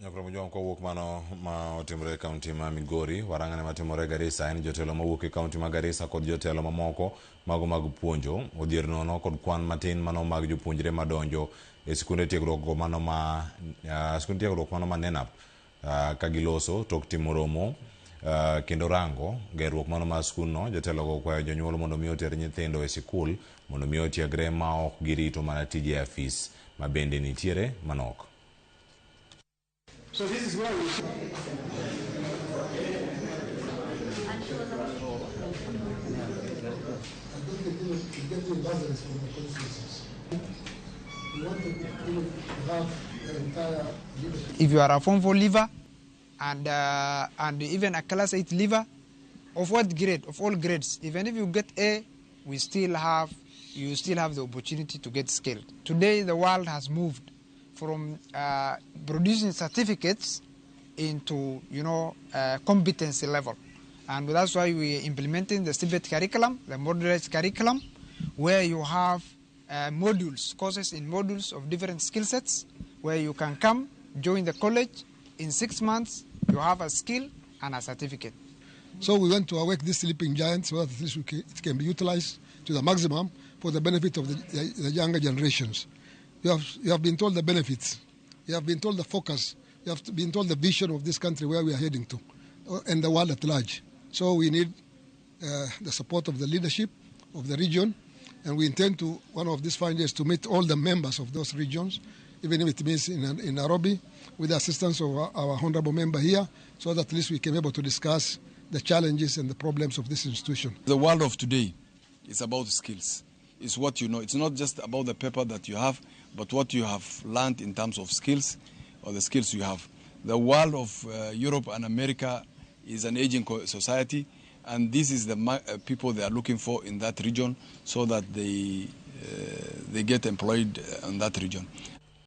Nyakromo kowuok mano ma otimore kaunti ma Migori, warangane matimore Garissa, en jotelo mawuok e kaunti ma Garissa kod jotelo mamoko mago mag puonjo odhier nono kod kwan matin mano mag jopuonjre madonjo e skunde tiegruok mano ma nenap ka giloso tok timo romo kendo rango gerruok mano ma skunno. Jotelo go kwayo jonyuol mondo mi oter nyithindo e sikul mondo mi otiegre ma ok girito mana tije afis ma bende nitiere manok. So this is where we if you are a Form 4 leaver and even a Class 8 leaver, of what grade, of all grades, even if you get A, you still have the opportunity to get skilled. Today, the world has moved from producing certificates into, competency level. And that's why we are implementing the CBET curriculum, the modernized curriculum, where you have courses in modules of different skill sets, where you can come, join the college, in 6 months, you have a skill and a certificate. So we want to awake this sleeping giant so that it can be utilized to the maximum for the benefit of the younger generations. You have been told the benefits. You have been told the focus. You have been told the vision of this country where we are heading to and the world at large. So we need the support of the leadership of the region, and we intend to, one of these fine days, to meet all the members of those regions, even if it means in Nairobi, with the assistance of our honorable member here, so that at least we can be able to discuss the challenges and the problems of this institution. The world of today is about skills. It's what you know. It's not just about the paper that you have, but what you have learned in terms of skills or the skills you have. The world of Europe and America is an aging society, and this is the people they are looking for in that region so that they get employed in that region.